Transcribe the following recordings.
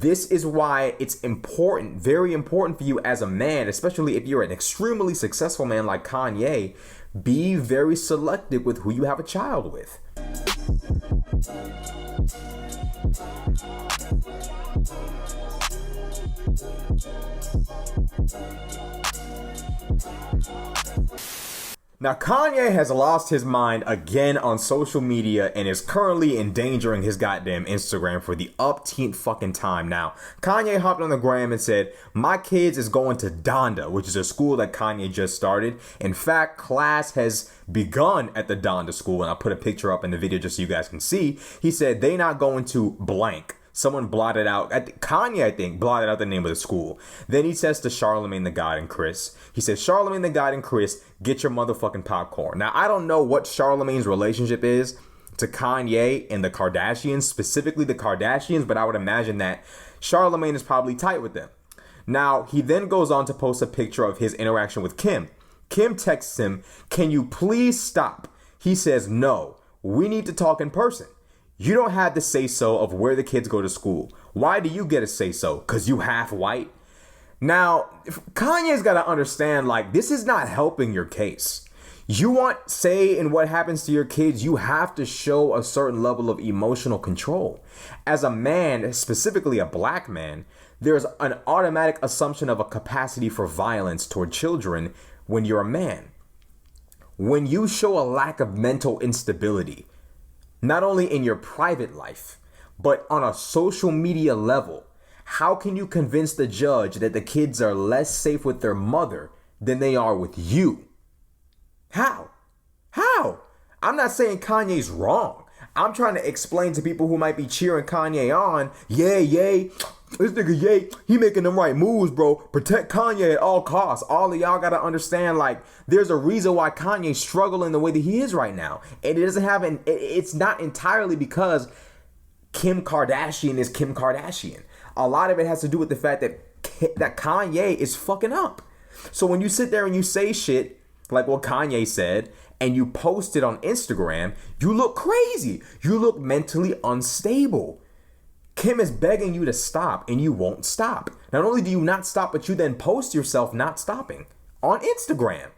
This is why it's important, very important for you as a man, especially if you're an extremely successful man like Kanye, be very selective with who you have a child with. Now, Kanye has lost his mind again on social media and is currently endangering his goddamn Instagram for the upteenth fucking time. Now, Kanye hopped on the gram and said, my kids is going to Donda, which is a school that Kanye just started. In fact, class has begun at the Donda school, and I'll put a picture up in the video just so you guys can see. He said they not going to blank. Someone blotted out, Kanye, I think, blotted out the name of the school. Then he says to Charlamagne the God and Chris, he says, Charlamagne the God and Chris, get your motherfucking popcorn. Now, I don't know what Charlamagne's relationship is to Kanye and the Kardashians, specifically the Kardashians, but I would imagine that Charlamagne is probably tight with them. Now, he then goes on to post a picture of his interaction with Kim. Kim texts him, can you please stop? He says, no, we need to talk in person. You don't have the say-so of where the kids go to school. Why do you get a say-so? Because you half white? Now, Kanye's got to understand, like, this is not helping your case. You want say in what happens to your kids, you have to show a certain level of emotional control. As a man, specifically a black man, there's an automatic assumption of a capacity for violence toward children when you're a man. When you show a lack of mental instability, not only in your private life, but on a social media level, how can you convince the judge that the kids are less safe with their mother than they are with you? How? I'm not saying Kanye's wrong. I'm trying to explain to people who might be cheering Kanye on, yay, this nigga, yay, he making them right moves, bro. Protect Kanye at all costs. All of y'all gotta understand, like, there's a reason why Kanye's struggling the way that he is right now. And it's not entirely because Kim Kardashian is Kim Kardashian. A lot of it has to do with the fact that Kanye is fucking up. So when you sit there and you say shit like what Kanye said, and you post it on Instagram, you look crazy. You look mentally unstable. Kim is begging you to stop, and you won't stop. Not only do you not stop, but you then post yourself not stopping on Instagram.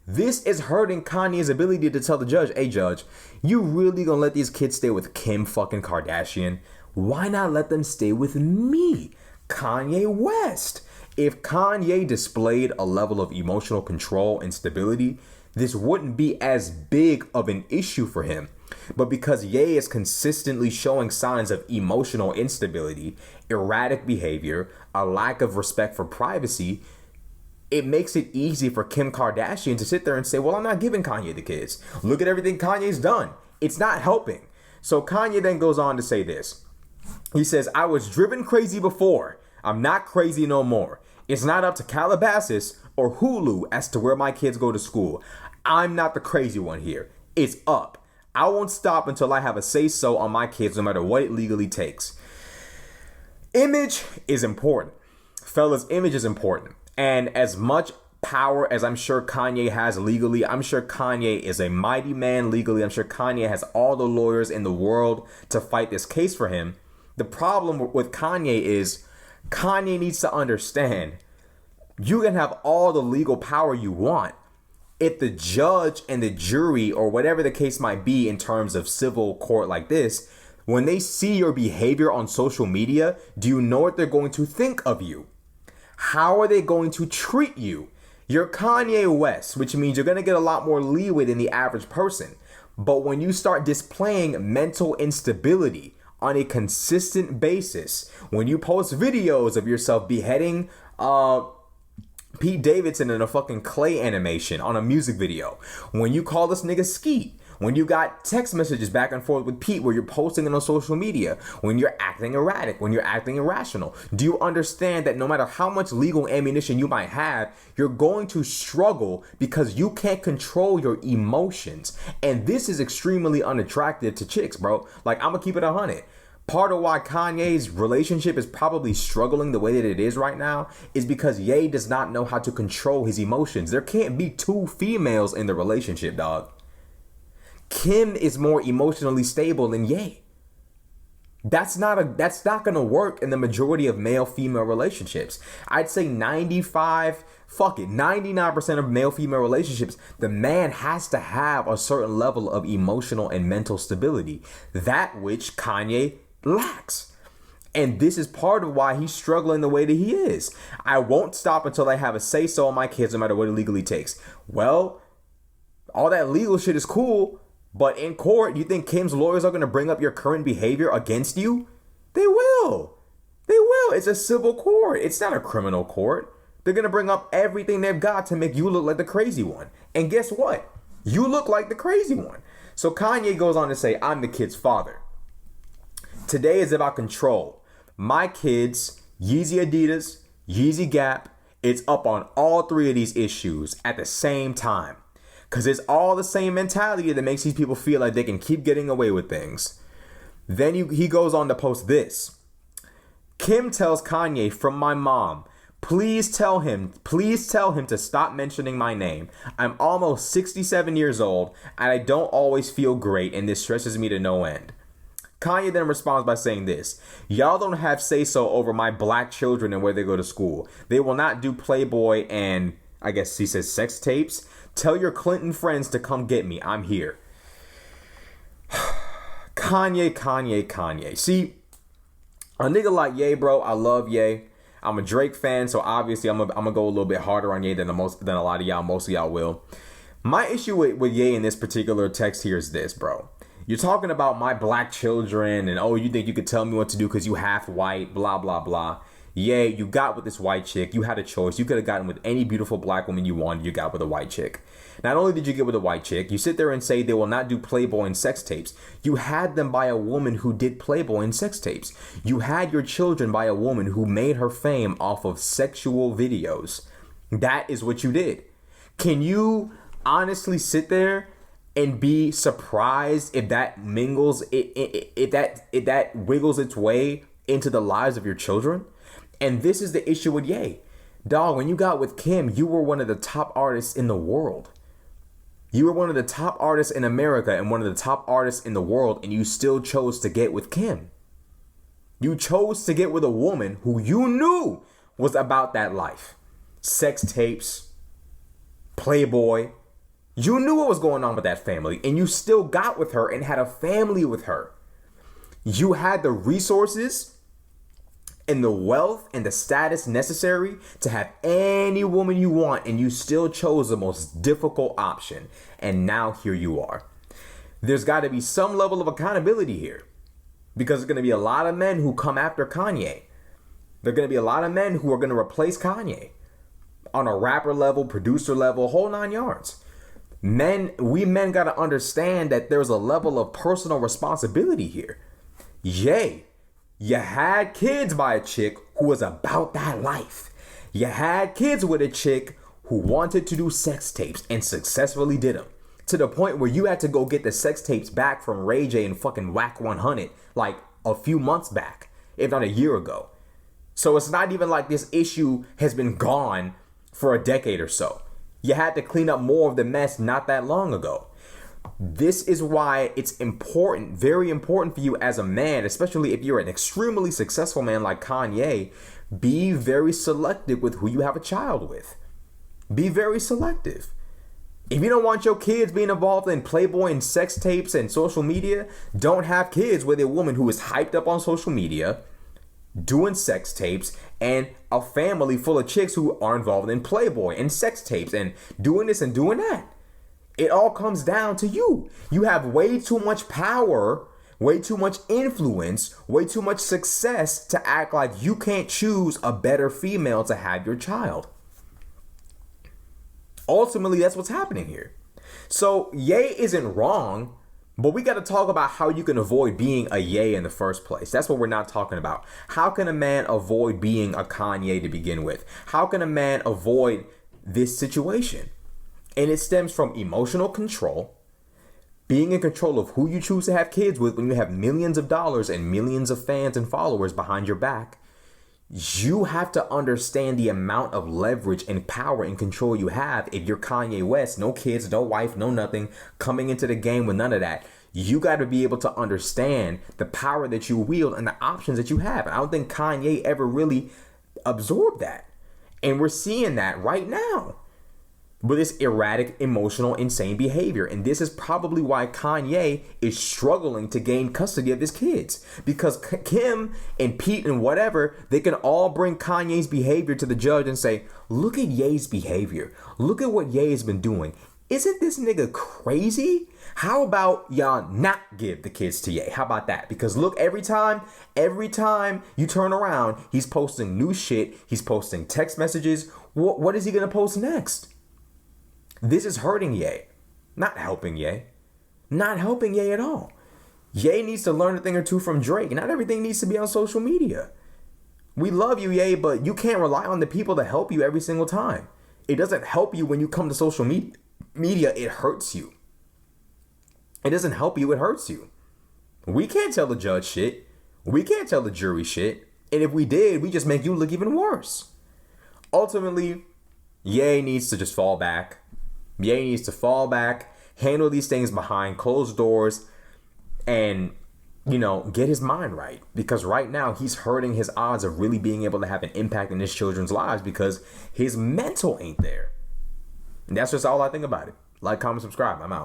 This is hurting Kanye's ability to tell the judge, hey, judge, you really gonna let these kids stay with Kim fucking Kardashian? Why not let them stay with me, Kanye West? If Kanye displayed a level of emotional control and stability, this wouldn't be as big of an issue for him. But because Ye is consistently showing signs of emotional instability, erratic behavior, a lack of respect for privacy, it makes it easy for Kim Kardashian to sit there and say, well, I'm not giving Kanye the kids. Look at everything Kanye's done. It's not helping. So Kanye then goes on to say this. He says, I was driven crazy before. I'm not crazy no more. It's not up to Calabasas or Hulu as to where my kids go to school. I'm not the crazy one here. It's up. I won't stop until I have a say-so on my kids, no matter what it legally takes. Image is important. Fellas, image is important. And as much power as I'm sure Kanye has legally, I'm sure Kanye is a mighty man legally. I'm sure Kanye has all the lawyers in the world to fight this case for him. The problem with Kanye is Kanye needs to understand you can have all the legal power you want. If the judge and the jury, or whatever the case might be in terms of civil court like this, when they see your behavior on social media, do you know what they're going to think of you? How are they going to treat you? You're Kanye West, which means you're going to get a lot more leeway than the average person. But when you start displaying mental instability on a consistent basis, when you post videos of yourself beheading Pete Davidson in a fucking clay animation on a music video, when you call this nigga Skeet, when you got text messages back and forth with Pete where you're posting it on social media, when you're acting erratic, when you're acting irrational, do you understand that no matter how much legal ammunition you might have, you're going to struggle because you can't control your emotions? And this is extremely unattractive to chicks, bro. Like, I'm gonna keep it 100. Part of why Kanye's relationship is probably struggling the way that it is right now is because Ye does not know how to control his emotions. There can't be two females in the relationship, dog. Kim is more emotionally stable than Ye. That's not going to work in the majority of male-female relationships. I'd say 99% of male-female relationships, the man has to have a certain level of emotional and mental stability, that which Kanye lacks. And this is part of why he's struggling the way that he is. I won't stop until I have a say-so on my kids, no matter what it legally takes. Well, all that legal shit is cool, but in court, you think Kim's lawyers are going to bring up your current behavior against you? They will. They will. It's a civil court. It's not a criminal court. They're going to bring up everything they've got to make you look like the crazy one. And guess what? You look like the crazy one. So Kanye goes on to say, I'm the kid's father. Today is about control. My kids, Yeezy Adidas, Yeezy Gap, it's up on all three of these issues at the same time. Because it's all the same mentality that makes these people feel like they can keep getting away with things. Then he goes on to post this. Kim tells Kanye, from my mom, please tell him to stop mentioning my name. I'm almost 67 years old and I don't always feel great and this stresses me to no end. Kanye then responds by saying this. Y'all don't have say-so over my black children and where they go to school. They will not do Playboy and, I guess he says, sex tapes. Tell your Clinton friends to come get me. I'm here. Kanye. See, a nigga like Ye, bro, I love Ye. I'm a Drake fan, so obviously I'm gonna go a little bit harder on Ye than a lot of y'all. Most of y'all will. My issue with Ye in this particular text here is this, bro. You're talking about my black children and, oh, you think you could tell me what to do because you half white, blah, blah, blah. Yeah, you got with this white chick. You had a choice. You could have gotten with any beautiful black woman you wanted. You got with a white chick. Not only did you get with a white chick, you sit there and say they will not do Playboy and sex tapes. You had them by a woman who did Playboy and sex tapes. You had your children by a woman who made her fame off of sexual videos. That is what you did. Can you honestly sit there and be surprised if that mingles, if that wiggles its way into the lives of your children? And this is the issue with Ye. Dog, when you got with Kim, you were one of the top artists in the world. You were one of the top artists in America and one of the top artists in the world, and you still chose to get with Kim. You chose to get with a woman who you knew was about that life. Sex tapes, Playboy. You knew what was going on with that family, and you still got with her and had a family with her. You had the resources and the wealth and the status necessary to have any woman you want, and you still chose the most difficult option. And now here you are. There's got to be some level of accountability here, because there's going to be a lot of men who come after Kanye. There are going to be a lot of men who are going to replace Kanye on a rapper level, producer level, whole 9 yards. We men got to understand that there's a level of personal responsibility here. Yay. You had kids by a chick who was about that life. You had kids with a chick who wanted to do sex tapes and successfully did them. To the point where you had to go get the sex tapes back from Ray J and fucking Whack 100 like a few months back, if not a year ago. So it's not even like this issue has been gone for a decade or so. You had to clean up more of the mess not that long ago. This is why it's important, very important for you as a man, especially if you're an extremely successful man like Kanye, be very selective with who you have a child with. Be very selective. If you don't want your kids being involved in Playboy and sex tapes and social media, don't have kids with a woman who is hyped up on social media, doing sex tapes, and a family full of chicks who are involved in Playboy and sex tapes and doing this and doing that. It all comes down to you. You have way too much power, way too much influence, way too much success to act like you can't choose a better female to have your child. Ultimately, that's what's happening here. So Ye isn't wrong, but we got to talk about how you can avoid being a Ye in the first place. That's what we're not talking about. How can a man avoid being a Kanye to begin with? How can a man avoid this situation? And it stems from emotional control, being in control of who you choose to have kids with when you have millions of dollars and millions of fans and followers behind your back. You have to understand the amount of leverage and power and control you have if you're Kanye West, no kids, no wife, no nothing, coming into the game with none of that. you got to be able to understand the power that you wield and the options that you have. And I don't think Kanye ever really absorbed that. And we're seeing that right now with this erratic, emotional, insane behavior. And this is probably why Kanye is struggling to gain custody of his kids. Because Kim and Pete and whatever, they can all bring Kanye's behavior to the judge and say, look at Ye's behavior. Look at what Ye has been doing. Isn't this nigga crazy? How about y'all not give the kids to Ye? How about that? Because look, every time you turn around, he's posting new shit. He's posting text messages. What is he going to post next? This is hurting Ye, not helping Ye. Not helping Ye at all. Ye needs to learn a thing or two from Drake. Not everything needs to be on social media. We love you, Ye, but you can't rely on the people to help you every single time. It doesn't help you when you come to social media. It hurts you. It doesn't help you. It hurts you. We can't tell the judge shit. We can't tell the jury shit. And if we did, we just make you look even worse. Ultimately, Ye needs to just fall back. Ye needs to fall back, handle these things behind closed doors, and, get his mind right. Because right now, he's hurting his odds of really being able to have an impact in his children's lives because his mental ain't there. And that's just all I think about it. Like, comment, subscribe. I'm out.